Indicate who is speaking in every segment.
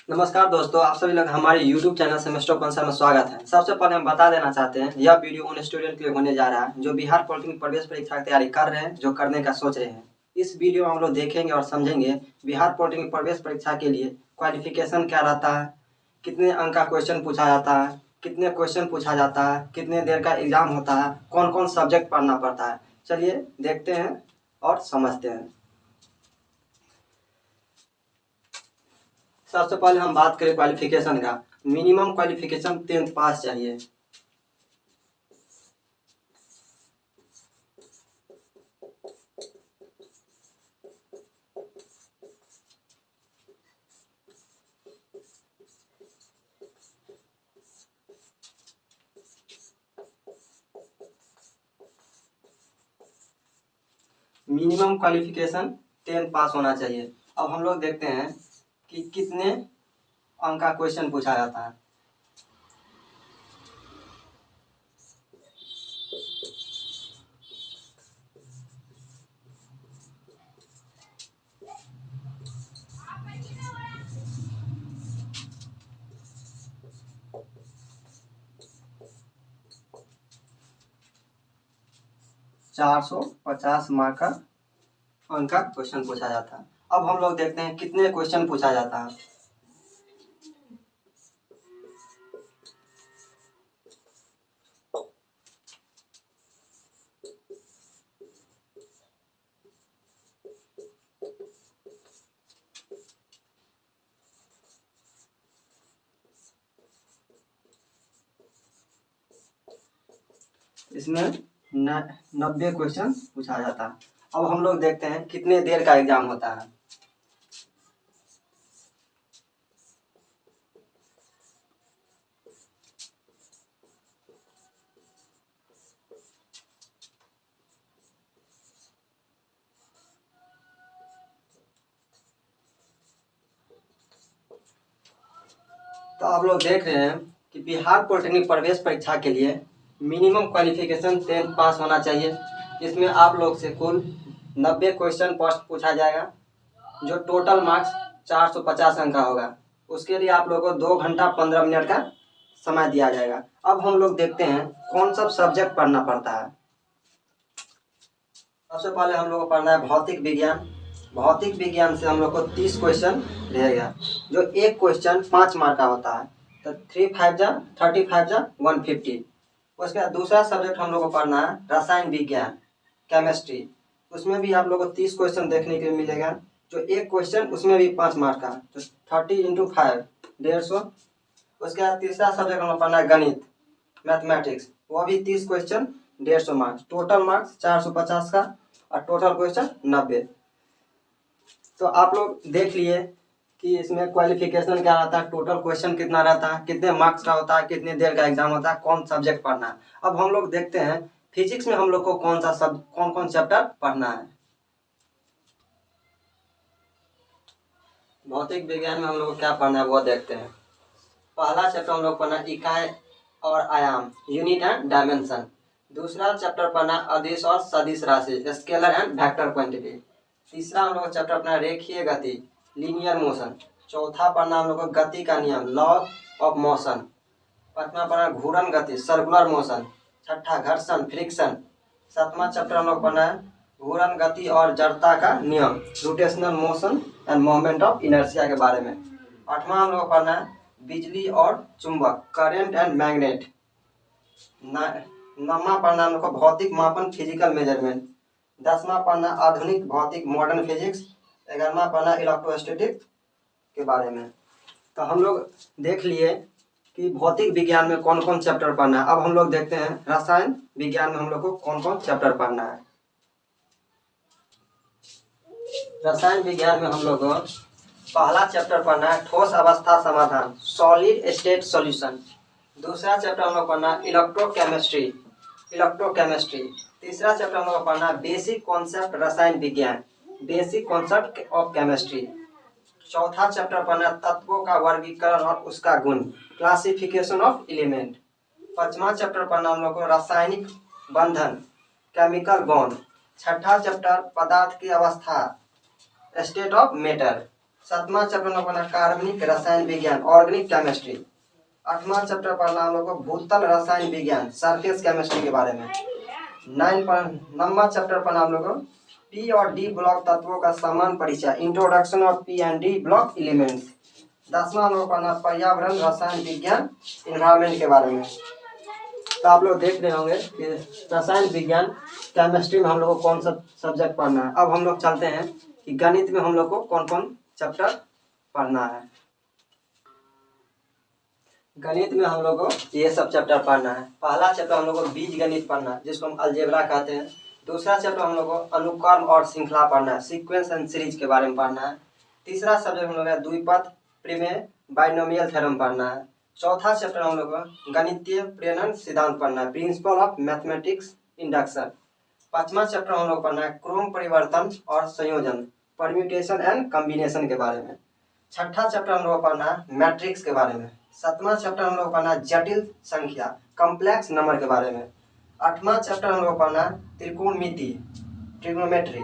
Speaker 1: नमस्कार दोस्तों, आप सभी लोग हमारे YouTube चैनल सेमेस्टर कॉन्सर में स्वागत है। सबसे पहले हम बता देना चाहते हैं, यह वीडियो उन स्टूडेंट के लिए होने जा रहा है जो बिहार पॉलिटेक्निक प्रवेश परीक्षा की तैयारी कर रहे हैं, जो करने का सोच रहे हैं। इस वीडियो में हम लोग देखेंगे और समझेंगे बिहार पॉलिटेक्निक प्रवेश परीक्षा के लिए क्वालिफिकेशन क्या रहता है, कितने अंक का क्वेश्चन पूछा जाता है, कितने क्वेश्चन पूछा जाता है, कितने देर का एग्जाम होता है, कौन कौन सब्जेक्ट पढ़ना पड़ता है। चलिए देखते हैं और समझते हैं। सबसे पहले हम बात करें क्वालिफिकेशन का। मिनिमम क्वालिफिकेशन 10th पास चाहिए। मिनिमम क्वालिफिकेशन 10th पास होना चाहिए। अब हम लोग देखते हैं कि कितने अंक का क्वेश्चन पूछा जाता है। चार 450 मार्क का अंक का क्वेश्चन पूछा जाता है। अब हम लोग देखते हैं कितने क्वेश्चन पूछा जाता है। इसमें 90 क्वेश्चन पूछा जाता है। अब हम लोग देखते हैं कितने देर का एग्जाम होता है। तो आप लोग देख रहे हैं कि बिहार पॉलिटेक्निक प्रवेश परीक्षा के लिए मिनिमम क्वालिफिकेशन 10th पास होना चाहिए। इसमें आप लोग से कुल 90 क्वेश्चन पूछा जाएगा, जो टोटल मार्क्स 450 अंक का होगा। उसके लिए आप लोगों को 2 घंटा 15 मिनट का समय दिया जाएगा। अब हम लोग देखते हैं कौन सा सब्जेक्ट पढ़ना पड़ता है। सबसे पहले हम लोग को पढ़ना है भौतिक विज्ञान। भौतिक विज्ञान से हम लोग को 30 क्वेश्चन रहेगा, जो एक क्वेश्चन 5 मार्क का होता है। तो 3 5 जा 35 जा 150। उसके बाद दूसरा सब्जेक्ट हम लोग को पढ़ना है रसायन विज्ञान, केमिस्ट्री। उसमें भी आप लोग को 30 क्वेश्चन देखने के लिए मिलेगा, जो एक क्वेश्चन उसमें भी 5 मार्क का, तो 30 × 5 150। उसके बाद तीसरा सब्जेक्ट हम लोग पढ़ना है गणित, मैथमेटिक्स। वो भी 30 क्वेश्चन 150 मार्क्स, टोटल मार्क्स 450 का और टोटल क्वेश्चन 90। तो आप लोग देख लिए कि इसमें क्वालिफिकेशन क्या रहता है, टोटल क्वेश्चन कितना रहता है, कितने मार्क्स का होता है, कितने देर का एग्जाम होता है, कौन सब्जेक्ट पढ़ना है। अब हम लोग देखते हैं फिजिक्स में हम लोग को कौन कौन चैप्टर पढ़ना है। भौतिक विज्ञान में हम लोग को क्या पढ़ना है वो देखते हैं। पहला चैप्टर हम लोग पढ़ना इकाई और आयाम, यूनिट एंड डायमेंशन। दूसरा चैप्टर पढ़ना अदिश और सदिश राशि, स्केलर एंड वेक्टर क्वांटिटी। तीसरा हम लोग चैप्टर अपना रेखीय गति, लीनियर मोशन। चौथा पढ़ना हम लोग को गति का नियम, लॉ ऑफ मोशन। पांचवा पढ़ना घूर्णन गति, सर्कुलर मोशन। छठा घर्षण, फ्रिक्शन। सातवां चैप्टर हम लोग पढ़ना है घूर्णन गति और जड़ता का नियम, rotational motion end moment of inertia के बारे में। आठवां हम लोग पढ़ना है बिजली और चुंबक, करेंट एंड मैग्नेट। नौवां पढ़ना हम लोग को भौतिक मापन, फिजिकल मेजरमेंट। 10वां पढ़ना आधुनिक भौतिक, मॉडर्न फिजिक्स। 11वां पढ़ना इलेक्ट्रोस्टैटिक के बारे में। तो हम लोग देख लिए कि भौतिक विज्ञान में कौन कौन चैप्टर पढ़ना है। अब हम लोग देखते हैं रसायन विज्ञान में हम लोग को कौन कौन चैप्टर पढ़ना है। रसायन विज्ञान में हम लोग को पहला चैप्टर पढ़ना है ठोस अवस्था समाधान, सॉलिड स्टेट सॉल्यूशन। दूसरा चैप्टर हम लोग पढ़ना है इलेक्ट्रोकेमिस्ट्री। तीसरा चैप्टर हम लोग पढ़ना है बेसिक कॉन्सेप्ट रसायन विज्ञान, बेसिक कॉन्सेप्ट ऑफ केमिस्ट्री। चौथा चैप्टर पढ़ना है तत्वों का वर्गीकरण और उसका गुण, क्लासिफिकेशन ऑफ एलिमेंट। पांचवा चैप्टर पढ़ना हम लोग को रासायनिक बंधन, केमिकल बॉन्ड। छठा चैप्टर पदार्थ की अवस्था, स्टेट ऑफ मैटर। 7वां चैप्टर हम लोग पढ़ना कार्बनिक रसायन विज्ञान ऑर्गेनिक केमिस्ट्री। 8वां चैप्टर पढ़ना हम लोग को भूतल रसायन विज्ञान सरफेस केमिस्ट्री के बारे में। 9वां चैप्टर पढ़ना हम लोग को पी और डी ब्लॉक तत्वों का समान परिचय introduction of P and D block elements. 10वां हम लोग पढ़ना पर्यावरण रसायन विज्ञान इन्वायरमेंट के बारे में। तो आप लोग देख रहे होंगे कि रसायन विज्ञान केमिस्ट्री में हम लोग को कौन सा सब्जेक्ट पढ़ना है। अब हम लोग चलते हैं कि गणित में हम लोग को कौन कौन चैप्टर पढ़ना है। गणित में हम लोग को ये सब चैप्टर पढ़ना है। पहला चैप्टर हम लोग को बीज गणित पढ़ना है जिसको हम अलजेब्रा कहते हैं। दूसरा चैप्टर हम लोग को अनुक्रम और श्रृंखला पढ़ना है, सीक्वेंस एंड सीरीज के बारे में पढ़ना है। तीसरा सब्जेक्ट हम लोग का द्विपद प्रमेय बाइनोमियल थ्योरम पढ़ना है। चौथा चैप्टर हम लोग को गणितीय प्रेरण सिद्धांत पढ़ना है, प्रिंसिपल ऑफ मैथमेटिक्स इंडक्शन। 5वां चैप्टर हम लोग पढ़ना है क्रम परिवर्तन और संयोजन, परम्यूटेशन एंड कॉम्बिनेशन के बारे में। 6ठा चैप्टर हम लोग पढ़ना है मैट्रिक्स के बारे में। 7वां चैप्टर हम लोग पढ़ना है जटिल संख्या, कॉम्प्लेक्स नंबर के बारे में। 8वां चैप्टर हम लोग पढ़ना है त्रिकोणमिति, ट्रिग्नोमेट्री।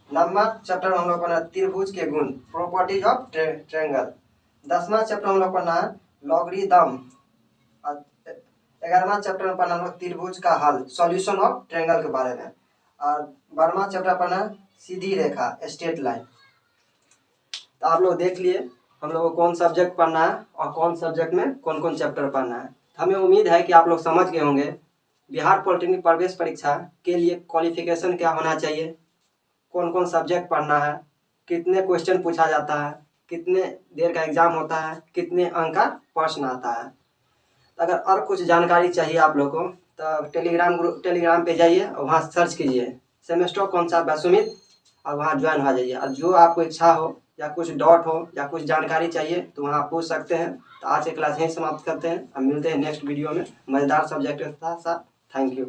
Speaker 1: 9वां चैप्टर हम लोग पढ़ना है त्रिभुज के गुण, प्रॉपर्टीज ऑफ ट्रायंगल। 10वां चैप्टर हम लोग पढ़ना है लॉगरिदम। 11वां चैप्टर में पढ़ना है त्रिभुज का हल, सॉल्यूशन ऑफ ट्रायंगल के बारे में। और 12वां चैप्टर पढ़ना है सीधी रेखा, स्ट्रेट लाइन। तो आप लोग देख लिए हम लोग को कौन सब्जेक्ट पढ़ना है और कौन सब्जेक्ट में कौन कौन चैप्टर पढ़ना है। हमें उम्मीद है कि आप लोग समझ गए होंगे बिहार पॉलिटेक्निक प्रवेश परीक्षा के लिए क्वालिफिकेशन क्या होना चाहिए, कौन कौन सब्जेक्ट पढ़ना है, कितने क्वेश्चन पूछा जाता है, कितने देर का एग्जाम होता है, कितने अंक का प्रश्न आता है। अगर और कुछ जानकारी चाहिए आप लोग को तो टेलीग्राम पे जाइए और वहाँ सर्च कीजिए सेमेस्टर कौन सा सुमित और वहाँ ज्वाइन हो जाइए। और जो आपको इच्छा हो या कुछ डाउट हो या कुछ जानकारी चाहिए तो वहाँ पूछ सकते हैं। तो आज की क्लास यहीं समाप्त करते हैं। हम मिलते हैं नेक्स्ट वीडियो में मज़ेदार सब्जेक्ट के साथ। Thank you.